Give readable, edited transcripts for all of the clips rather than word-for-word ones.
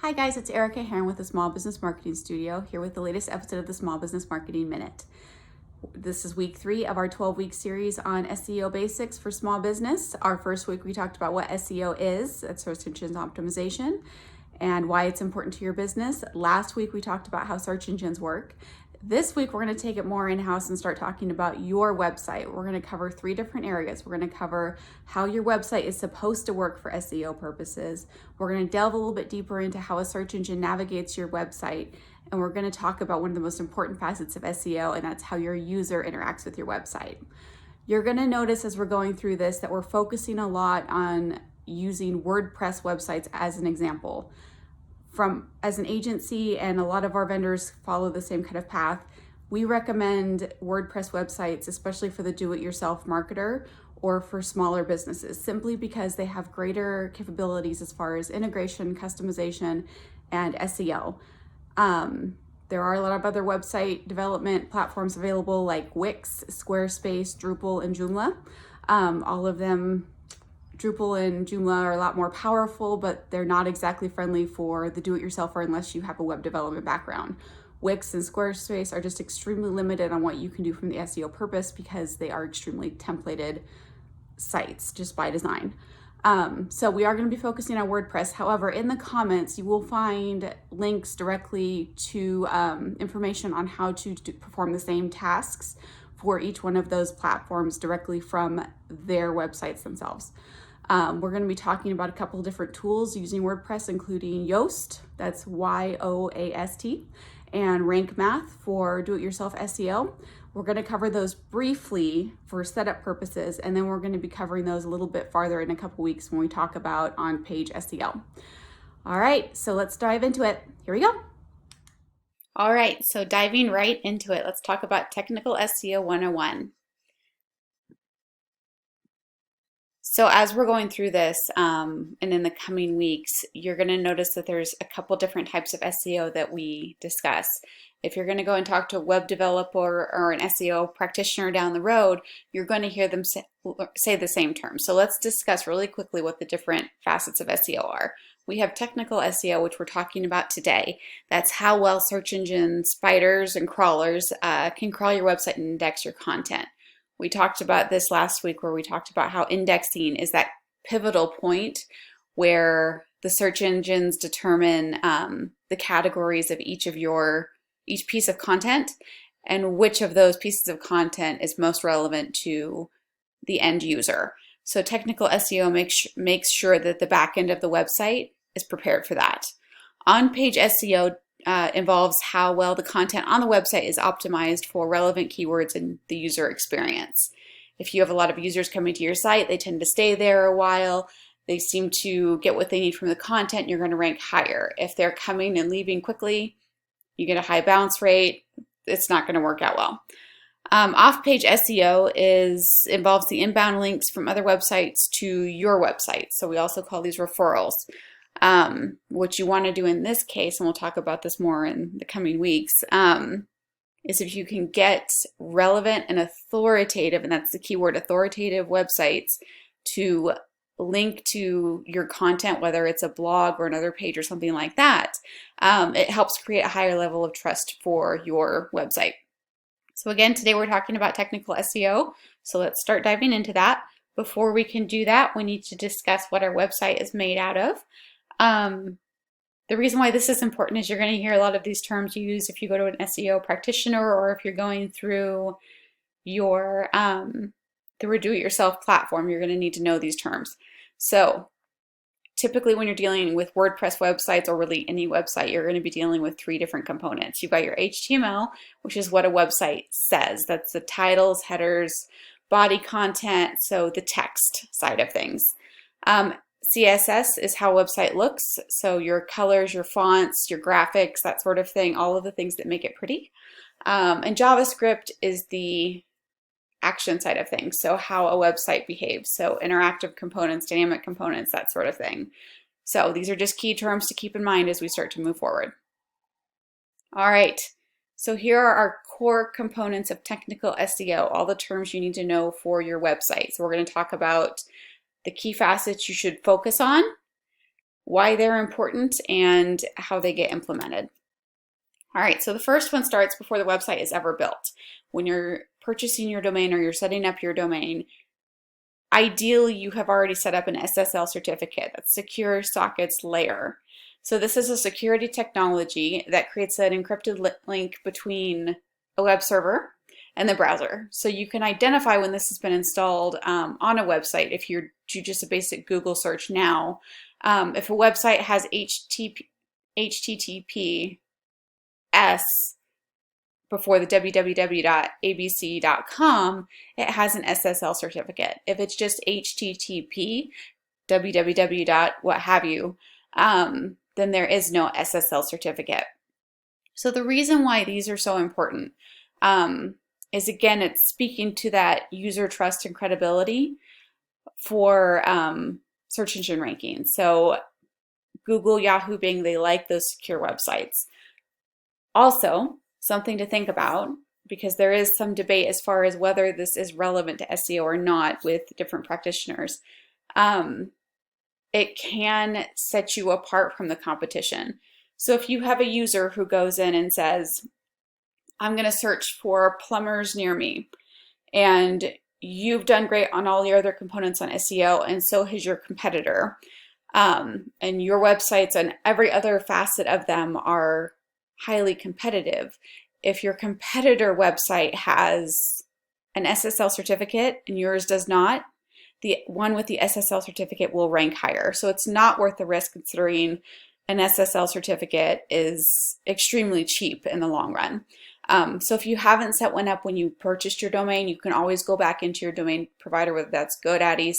Hi guys, it's Erika Heeren with the Small Business Marketing Studio, here with the latest episode of the Small Business Marketing Minute. This is week 3 of our 12-week series on SEO basics for small business. Our first week we talked about what SEO is, that's search engine optimization, and why it's important to your business. Last week we talked about how search engines work. This week we're going to take it more in-house and start talking about your website. We're going to cover 3 different areas. We're going to cover how your website is supposed to work for SEO purposes. We're going to delve a little bit deeper into how a search engine navigates your website. And we're going to talk about one of the most important facets of SEO, and that's how your user interacts with your website. You're going to notice as we're going through this that we're focusing a lot on using WordPress websites as an example. As an agency, and a lot of our vendors follow the same kind of path, we recommend WordPress websites, especially for the do-it-yourself marketer or for smaller businesses, simply because they have greater capabilities as far as integration, customization, and SEO. There are a lot of other website development platforms available like Wix, Squarespace, Drupal, and Joomla. All of them, Drupal and Joomla, are a lot more powerful, but they're not exactly friendly for the do-it-yourselfer unless you have a web development background. Wix and Squarespace are just extremely limited on what you can do from the SEO purpose because they are extremely templated sites just by design. So we are going to be focusing on WordPress. However, in the comments, you will find links directly to information on how to perform the same tasks for each one of those platforms directly from their websites themselves. We're going to be talking about a couple of different tools using WordPress, including Yoast, that's Yoast, and Rank Math for do-it-yourself SEO. We're going to cover those briefly for setup purposes, and then we're going to be covering those a little bit farther in a couple weeks when we talk about on-page SEO. All right, so let's dive into it. Here we go. All right, so diving right into it, let's talk about Technical SEO 101. So as we're going through this, and in the coming weeks, you're going to notice that there's a couple different types of SEO that we discuss. If you're going to go and talk to a web developer or an SEO practitioner down the road, you're going to hear them say the same term. So let's discuss really quickly what the different facets of SEO are. We have technical SEO, which we're talking about today. That's how well search engines, spiders, and crawlers can crawl your website and index your content. We talked about this last week where we talked about how indexing is that pivotal point where the search engines determine the categories of each piece of content and which of those pieces of content is most relevant to the end user. So technical SEO makes sure that the back end of the website is prepared for that. On-page SEO involves how well the content on the website is optimized for relevant keywords and the user experience. If you have a lot of users coming to your site, they tend to stay there a while. They seem to get what they need from the content, you're going to rank higher. If they're coming and leaving quickly, you get a high bounce rate, it's not going to work out well. Off-page SEO involves the inbound links from other websites to your website. So we also call these referrals. What you want to do in this case, and we'll talk about this more in the coming weeks, is if you can get relevant and authoritative, and that's the keyword, authoritative websites to link to your content, whether it's a blog or another page or something like that, it helps create a higher level of trust for your website. So again, today we're talking about technical SEO. So let's start diving into that. Before we can do that, we need to discuss what our website is made out of. The reason why this is important is you're going to hear a lot of these terms used if you go to an SEO practitioner or if you're going through your the do-it-yourself platform, you're going to need to know these terms. So typically when you're dealing with WordPress websites or really any website, you're going to be dealing with 3 different components. You've got your HTML, which is what a website says. That's the titles, headers, body content, so the text side of things. CSS is how a website looks, so your colors, your fonts, your graphics, that sort of thing, all of the things that make it pretty. And JavaScript is the action side of things, so how a website behaves, so interactive components, dynamic components, that sort of thing. So these are just key terms to keep in mind as we start to move forward. All right, so here are our core components of technical SEO, all the terms you need to know for your website. So we're going to talk about the key facets you should focus on, why they're important, and how they get implemented. All right, so the first one starts before the website is ever built. When you're purchasing your domain or you're setting up your domain, ideally you have already set up an SSL certificate, that's Secure Sockets Layer. So this is a security technology that creates an encrypted link between a web server and the browser. So you can identify when this has been installed on a website. If you do just a basic Google search now, if a website has HTTPS before the www.abc.com, it has an SSL certificate. If it's just HTTP, www. What have you, then there is no SSL certificate. So the reason why these are so important is, again, it's speaking to that user trust and credibility for search engine ranking. So Google, Yahoo, Bing, they like those secure websites. Also, something to think about, because there is some debate as far as whether this is relevant to SEO or not with different practitioners. It can set you apart from the competition. So if you have a user who goes in and says, I'm going to search for plumbers near me, and you've done great on all your other components on SEO, and so has your competitor, and your websites and every other facet of them are highly competitive. If your competitor website has an SSL certificate and yours does not, the one with the SSL certificate will rank higher. So it's not worth the risk, considering an SSL certificate is extremely cheap in the long run. So if you haven't set one up when you purchased your domain, you can always go back into your domain provider, whether that's GoDaddy,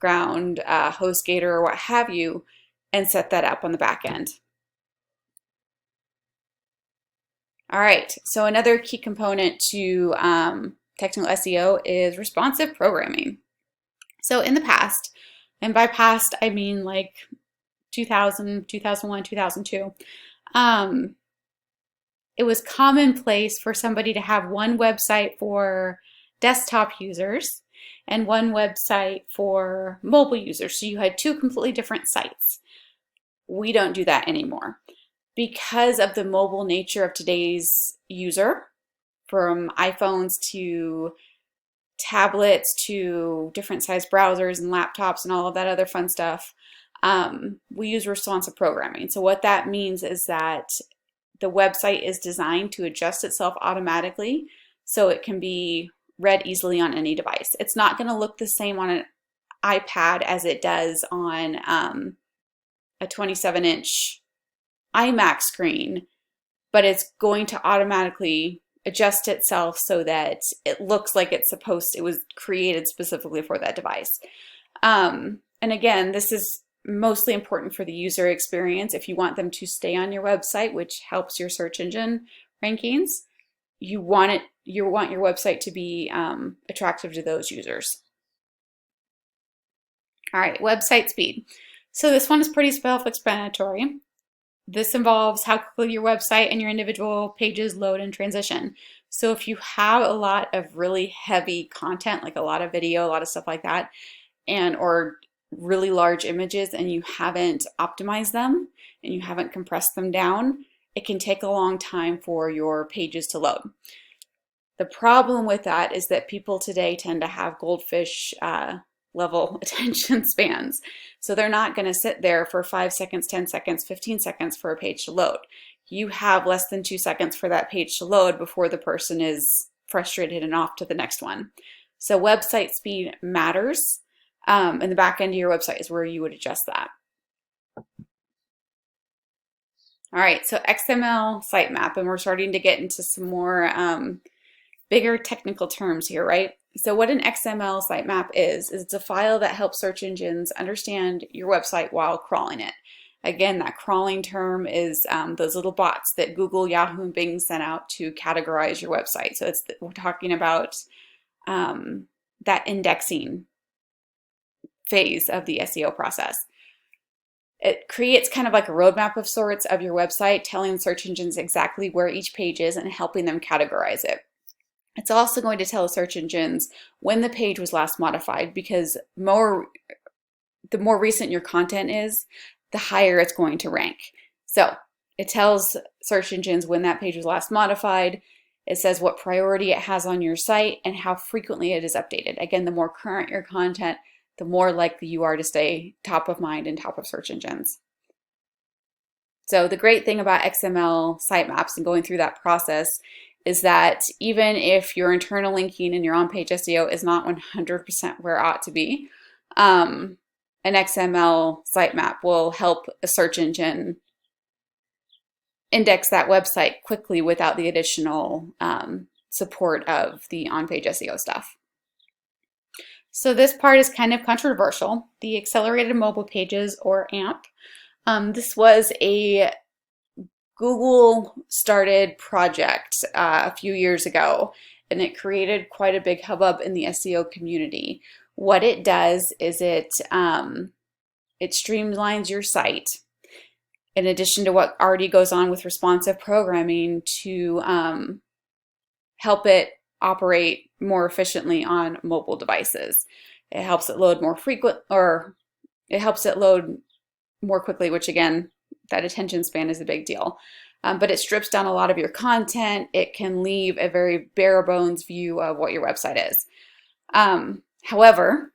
SiteGround, HostGator, or what have you, and set that up on the back end. All right, so another key component to technical SEO is responsive programming. So in the past, and by past I mean like 2000, 2001, 2002, it was commonplace for somebody to have one website for desktop users and one website for mobile users. So you had two completely different sites. We don't do that anymore. Because of the mobile nature of today's user, from iPhones to tablets to different size browsers and laptops and all of that other fun stuff, we use responsive programming. So what that means is that the website is designed to adjust itself automatically so it can be read easily on any device. It's not going to look the same on an iPad as it does on a 27-inch iMac screen, but it's going to automatically adjust itself so that it looks like it was created specifically for that device. And again, this is mostly important for the user experience. If you want them to stay on your website, which helps your search engine rankings, you want your website to be attractive to those users. All right, website speed. So this one is pretty self-explanatory. This involves how quickly your website and your individual pages load and transition. So if you have a lot of really heavy content, like a lot of video, a lot of stuff like that, or really large images, and you haven't optimized them and you haven't compressed them down, it can take a long time for your pages to load. The problem with that is that people today tend to have goldfish level attention spans. So they're not going to sit there for 5 seconds, 10 seconds, 15 seconds for a page to load. You have less than 2 seconds for that page to load before the person is frustrated and off to the next one. So website speed matters, and the back end of your website is where you would adjust that. All right, so XML sitemap, and we're starting to get into some more bigger technical terms here, right? So what an XML sitemap is it's a file that helps search engines understand your website while crawling it. Again, that crawling term is those little bots that Google, Yahoo, and Bing sent out to categorize your website. So we're talking about that indexing phase of the SEO process. It creates kind of like a roadmap of sorts of your website, telling search engines exactly where each page is and helping them categorize it. It's also going to tell search engines when the page was last modified, because the more recent your content is, the higher it's going to rank. So it tells search engines when that page was last modified. It says what priority it has on your site and how frequently it is updated. Again, the more current your content, the more likely you are to stay top of mind and top of search engines. So the great thing about XML sitemaps and going through that process is that even if your internal linking and your on-page SEO is not 100% where it ought to be, an XML sitemap will help a search engine index that website quickly without the additional support of the on-page SEO stuff. So this part is kind of controversial. The Accelerated Mobile Pages, or AMP. This was a Google started project a few years ago, and it created quite a big hubbub in the SEO community. What it does is it streamlines your site, in addition to what already goes on with responsive programming, to help it operate more efficiently on mobile devices. It helps it load more frequent, or it helps it load more quickly, which again, that attention span is a big deal. But it strips down a lot of your content. It can leave a very bare bones view of what your website is. However,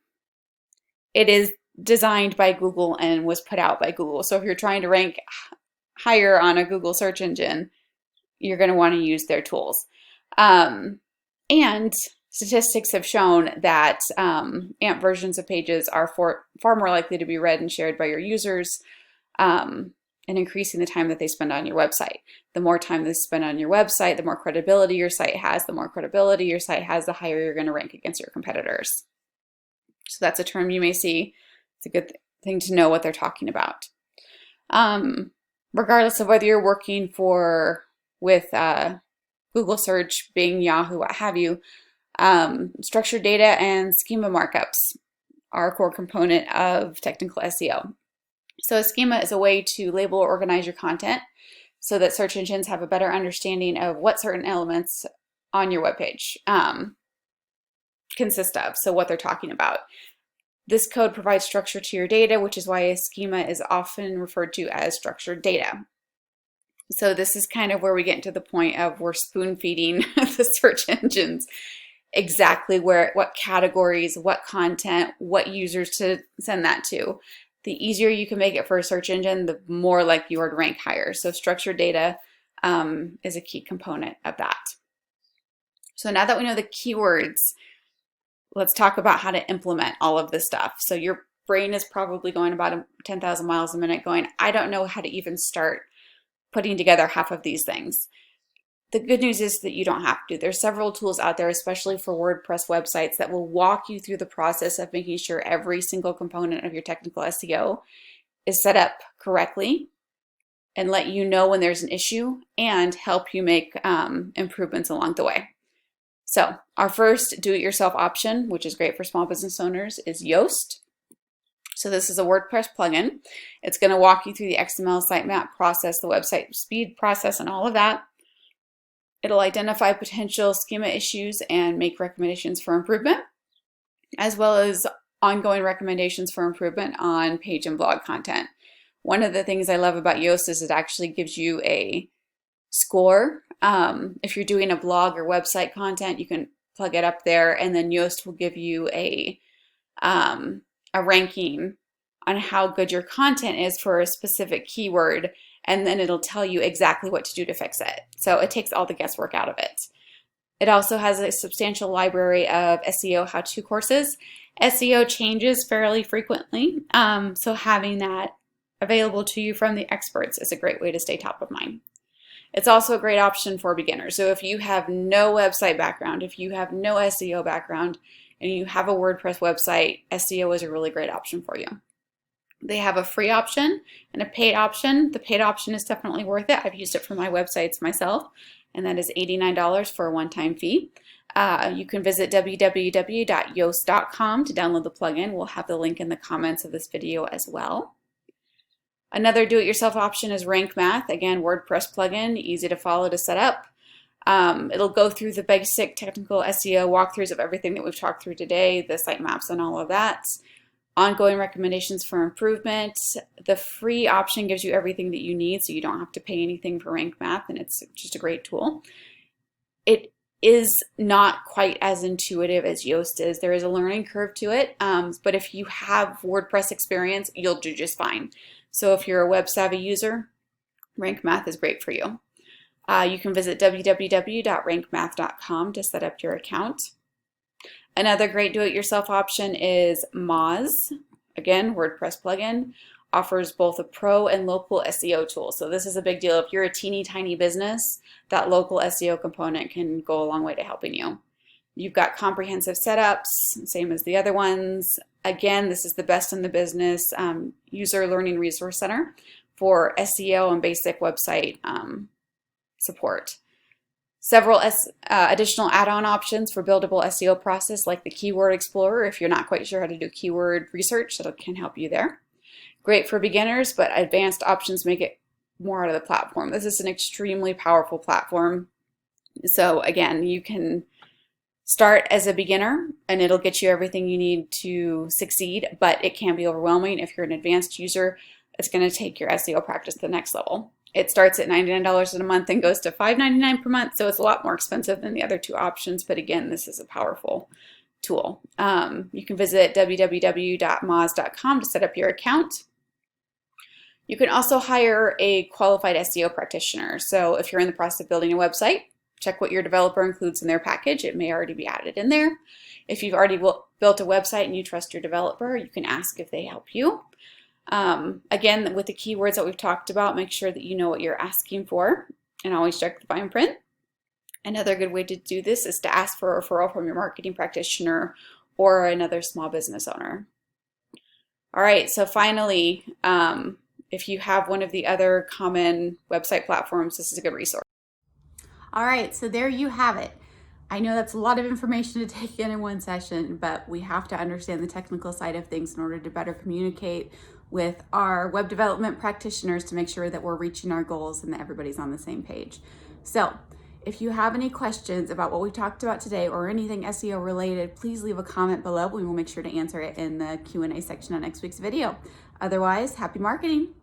it is designed by Google and was put out by Google. So if you're trying to rank higher on a Google search engine, you're going to want to use their tools. And statistics have shown that AMP versions of pages are far more likely to be read and shared by your users, and increasing the time that they spend on your website. The more time they spend on your website, the more credibility your site has. The more credibility your site has, the higher you're going to rank against your competitors. So that's a term you may see. It's a good thing to know what they're talking about. Regardless of whether you're working with Google search, Bing, Yahoo, what have you, structured data and schema markups are a core component of technical SEO. So a schema is a way to label or organize your content so that search engines have a better understanding of what certain elements on your webpage consist of, so what they're talking about. This code provides structure to your data, which is why a schema is often referred to as structured data. So this is kind of where we get into the point of we're spoon feeding the search engines exactly what categories, what content, what users to send that to. The easier you can make it for a search engine, the more likely you are to rank higher. So structured data is a key component of that. So now that we know the keywords, let's talk about how to implement all of this stuff. So your brain is probably going about 10,000 miles a minute going, I don't know how to even start putting together half of these things. The good news is that you don't have to. There's several tools out there, especially for WordPress websites, that will walk you through the process of making sure every single component of your technical SEO is set up correctly and let you know when there's an issue and help you make improvements along the way. So our first do-it-yourself option, which is great for small business owners, is Yoast. So this is a WordPress plugin. It's going to walk you through the XML sitemap process, the website speed process, and all of that. It'll identify potential schema issues and make recommendations for improvement, as well as ongoing recommendations for improvement on page and blog content. One of the things I love about Yoast is it actually gives you a score. If you're doing a blog or website content, you can plug it up there, and then Yoast will give you a ranking on how good your content is for a specific keyword, and then it'll tell you exactly what to do to fix it. So it takes all the guesswork out of it. It also has a substantial library of SEO how-to courses. SEO changes fairly frequently, so having that available to you from the experts is a great way to stay top of mind. It's also a great option for beginners. So if you have no website background, if you have no SEO background, and you have a WordPress website, SEO is a really great option for you. They have a free option and a paid option. The paid option is definitely worth it. I've used it for my websites myself, and that is $89 for a one-time fee. You can visit www.yoast.com to download the plugin. We'll have the link in the comments of this video as well. Another do-it-yourself option is Rank Math. Again, WordPress plugin, easy to follow to set up. It'll go through the basic technical SEO walkthroughs of everything that we've talked through today, the sitemaps and all of that. ongoing recommendations for improvement. The free option gives you everything that you need, so you don't have to pay anything for Rank Math, and it's just a great tool. It is not quite as intuitive as Yoast is. There is a learning curve to it, but if you have WordPress experience, you'll do just fine. So if you're a web savvy user, Rank Math is great for you. You can visit www.rankmath.com to set up your account. Another great do-it-yourself option is Moz. Again, WordPress plugin. Offers both a pro and local SEO tool. So this is a big deal. If you're a teeny tiny business, that local SEO component can go a long way to helping you. You've got comprehensive setups, same as the other ones. Again, this is the best in the business user learning resource center for SEO and basic website support. Several additional add-on options for buildable SEO process, like the Keyword Explorer. If you're not quite sure how to do keyword research, that can help you there. Great for beginners, but advanced options make it more out of the platform. This is an extremely powerful platform. So again, you can start as a beginner and it'll get you everything you need to succeed, but it can be overwhelming. If you're an advanced user, it's going to take your SEO practice to the next level. It starts at $99 a month and goes to $5.99 per month, so it's a lot more expensive than the other two options, but again, this is a powerful tool. You can visit www.moz.com to set up your account. You can also hire a qualified SEO practitioner. So if you're in the process of building a website, check what your developer includes in their package. It may already be added in there. If you've already built a website and you trust your developer, you can ask if they help you. Again, with the keywords that we've talked about, make sure that you know what you're asking for and always check the fine print. Another good way to do this is to ask for a referral from your marketing practitioner or another small business owner. All right, so finally, if you have one of the other common website platforms, this is a good resource. All right, so there you have it. I know that's a lot of information to take in one session, but we have to understand the technical side of things in order to better communicate with our web development practitioners to make sure that we're reaching our goals and that everybody's on the same page. So if you have any questions about what we talked about today or anything SEO related, please leave a comment below. We will make sure to answer it in the Q&A section on next week's video. Otherwise, happy marketing.